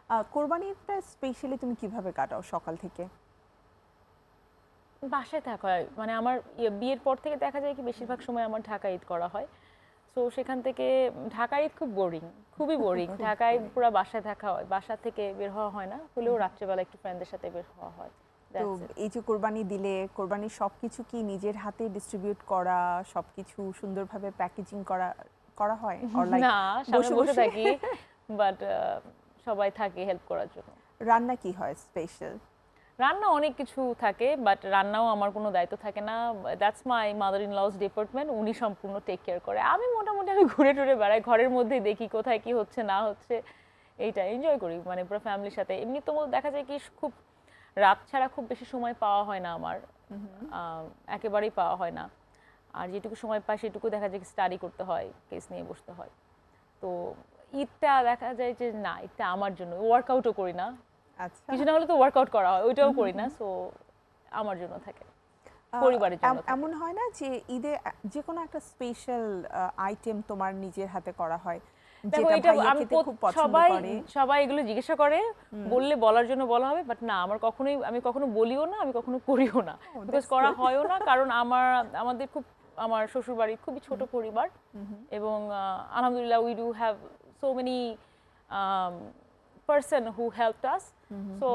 কোরবানিটা specially তুমি কিভাবে কাটাও সকাল থেকে? বাসায় থাকা হয়, মানে আমার বিয়ের পর থেকে দেখা যায় কি বেশিরভাগ সময় আমার ঢাকা ঈদ করা হয়। সো সেখান থেকে ঢাকা ঈদ খুব বোরিং, খুবই বোরিং। খুব ঢাকায় boring। পুরো বাসায় থাকা হয়, বাসা থেকে বের হওয়া হয় না, হলেও রাত্রেবেলা একটু ফ্রেন্ডদের সাথে বের হওয়া হয়। তো দ্যাটস ইট। এই যে কোরবানি দিলে, কোরবানির সবকিছু কি নিজের হাতে ডিস্ট্রিবিউট করা, সবকিছু সুন্দরভাবে প্যাকেজিং করা করা হয়? অর লাইক না, সামনে বসে বসে বসে থাকি, বাট সবাই থাকে হেল্প করার জন্য। রান্না কি হয় স্পেশাল? রান্না অনেক কিছু থাকে, বাট রান্নাও আমার কোনো দায়িত্ব থাকে না। That's my mother in law's department, উনি সম্পূর্ণ টেক কেয়ার করে। আমি মোটামুটি আমি ঘুরে টুরে বেড়াই, ঘরের মধ্যেই দেখি কোথায় কি হচ্ছে না হচ্ছে, এইটা এনজয় করি মানে পুরো ফ্যামিলির সাথে। এমনি তো দেখা যায় কি খুব রাত ছাড়া খুব বেশি সময় পাওয়া হয় না আমার, আহ, একেবারেই পাওয়া হয় না। আর যেটুকু সময় পাই সেটুকু দেখা যায় স্টাডি করতে হয়, কেস নিয়ে বসতে হয়। তো ঈদটা দেখা যায় যে না, ঈদটা আমার জন্য, ওয়ার্কআউটও করি না, আচ্ছা। কিছু না হলে তো ওয়ার্কআউট করা হয়, ওইটাও করি না। সো আমার জন্য থাকে, পরিবারের জন্য থাকে। এমন হয় না যে ঈদে যে কোনো একটা স্পেশাল আইটেম তোমার নিজের হাতে করা হয় দেখো যেটা এটা ভাইয়া আমি খেতে খুব পছন্দ সবাই করে? সবাই এগুলো জিজ্ঞাসা করে, বললে বলার জন্য বলা হবে, বাট না, আমার কখনোই, আমি কখনো বলিও না, আমি কখনো করিও না, ও বিকজ দ্যাটস করা গুড। হয়ও না। কারণ আমাদের খুব, আমার শ্বশুর বাড়ির খুবই ছোট পরিবার, এবং আলহামদুলিল্লাহ we do have so many person who help us. So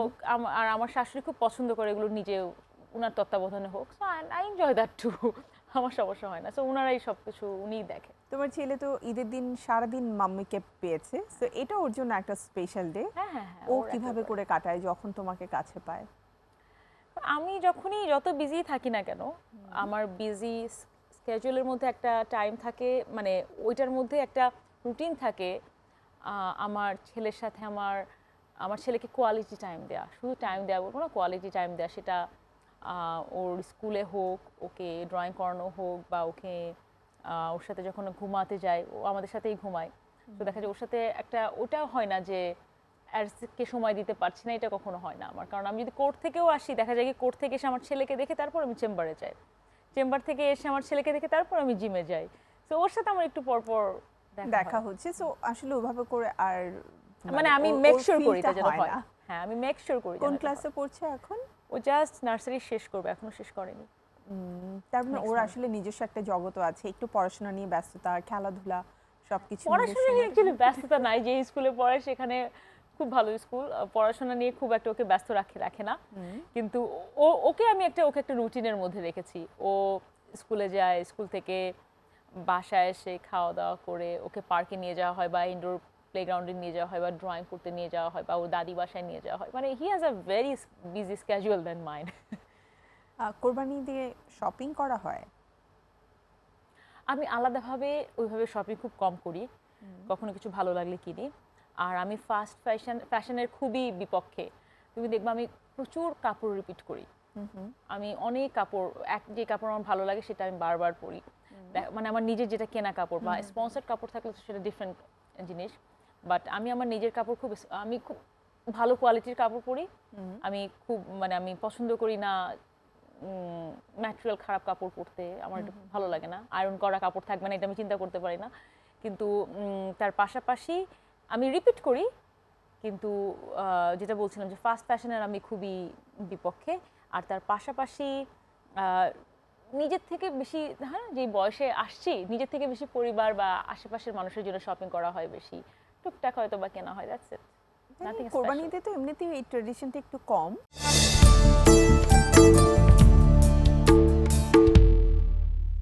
আর আমার শাশুড়ি খুব পছন্দ করে এগুলো নিজে, উনার তত্ত্বাবধানে হোক। So I enjoy that too. আমার সমস্যা হয় না, সো উনারাই সব কিছু উনিই দেখে। তোমার ছেলে তো ঈদের দিন সারাদিন মাম্মিকে পেয়েছে, তো এটা ওর জন্য একটা স্পেশাল ডে। হ্যাঁ হ্যাঁ হ্যাঁ, ও ওর কিভাবে একেবারে। করে কাটায় যখন তোমাকে কাছে পায়? আমি যখনই যত বিজি থাকি না কেন, আমার বিজি স্কেজুলের মধ্যে একটা টাইম থাকে, মানে ওইটার মধ্যে একটা রুটিন থাকে। আমার ছেলের সাথে আমার আমার ছেলেকে কোয়ালিটি টাইম দেওয়া, শুধু টাইম দেওয়া বলবো না, কোয়ালিটি টাইম দেওয়া। সেটা ওর স্কুলে হোক, ওকে ড্রয়িং করানো হোক, বা ওকে ওর সাথে যখন ঘুমাতে যায়, ও আমাদের সাথেই ঘুমায়। তো দেখা যায় ওর সাথে একটা, ওটাও হয় না যে কে সময় দিতে পারছি না, এটা কখনো হয় না আমার। কারণ আমি যদি কোর্ট থেকেও আসি, দেখা যায় কি কোর্ট থেকে এসে আমার ছেলেকে দেখে তারপর আমি চেম্বারে যাই, চেম্বার থেকে এসে আমার ছেলেকে দেখে তারপর আমি জিমে যাই। তো ওর সাথে আমার একটু পরপর দেখা দেখা হয়। হচ্ছে, সো আসলে ওভাবে করে আর মানে আমি ওর মেক ওর শিওর করি ফিলটা এটা যেন হয় হয়। না। হ্যাঁ, আমি মেক শিওর করি যেন কোন এটা হয়। ক্লাসে পড়ছে এখন? ও জাস্ট নার্সারি শেষ করবে, এখনো শেষ করেনি। তার মানে নেক্সট ওর মান্থ। আসলে নিজস্ব একটা জগৎও আছে, একটু পড়াশোনা নিয়ে ব্যস্ততা, খেলাধুলা সবকিছু মিলে পড়াশোনা নিয়ে সময়। অ্যাকচুয়ালি ব্যস্ততা নাই, যে স্কুলে পড়ে সেখানে খুব ভালো স্কুল, পড়াশোনা নিয়ে খুব একটা ওকে ব্যস্ত রাখে না। কিন্তু ওকে একটা রুটিনের মধ্যে রেখেছি। ও স্কুলে যায়, স্কুল থেকে বাসায় এসে খাওয়া দাওয়া করে ওকে পার্কে নিয়ে যাওয়া হয়, বা ইনডোর প্লেগ্রাউন্ডে নিয়ে যাওয়া হয়, বা ড্রয়িং করতে নিয়ে যাওয়া হয়, বা ওর দাদি বাসায় নিয়ে যাওয়া হয়। মানে he has a very busy schedule than mind. কোরবানি দিয়ে শপিং করা হয়? আমি আলাদাভাবে ওইভাবে শপিং খুব কম করি, কখনো কিছু ভালো লাগলে কিনি। আর আমি ফাস্ট ফ্যাশনের খুবই বিপক্ষে। তুমি দেখবে আমি প্রচুর কাপড় রিপিট করি। আমি অনেক কাপড়, যে কাপড় আমার ভালো লাগে সেটা আমি বারবার পরি। মানে আমার নিজের যেটা কেনা কাপড় বা স্পন্সর্ড কাপড় থাকলে তো সেটা ডিফারেন্ট জিনিস। বাট আমি আমার নিজের কাপড় আমি খুব ভালো কোয়ালিটির কাপড় পরি। আমি খুব, মানে আমি পছন্দ করি না ম্যাটেরিয়াল খারাপ কাপড় পরতে, আমার এটা ভালো লাগে না। আয়রন করা কাপড় থাকবে না, এটা আমি চিন্তা করতে পারি না। কিন্তু তার পাশাপাশি আমি রিপিট করি, কিন্তু যেটা বলছিলাম যে ফাস্ট ফ্যাশনের আমি খুবই বিপক্ষে। আর তার পাশাপাশি আহ, নিজের থেকে বেশি, হ্যাঁ, যে বয়সে আসছি, নিজের থেকে বেশি পরিবার বা আশেপাশের মানুষের জন্য শপিং করা হয় বেশি, টুকটাক হয়তো বা কেনা হয়, দ্যাটস ইট, জানি নাথিং স্পেশাল। কোরবানিতে তো এমনিতেই এই ট্রেডিশনটা একটু কম।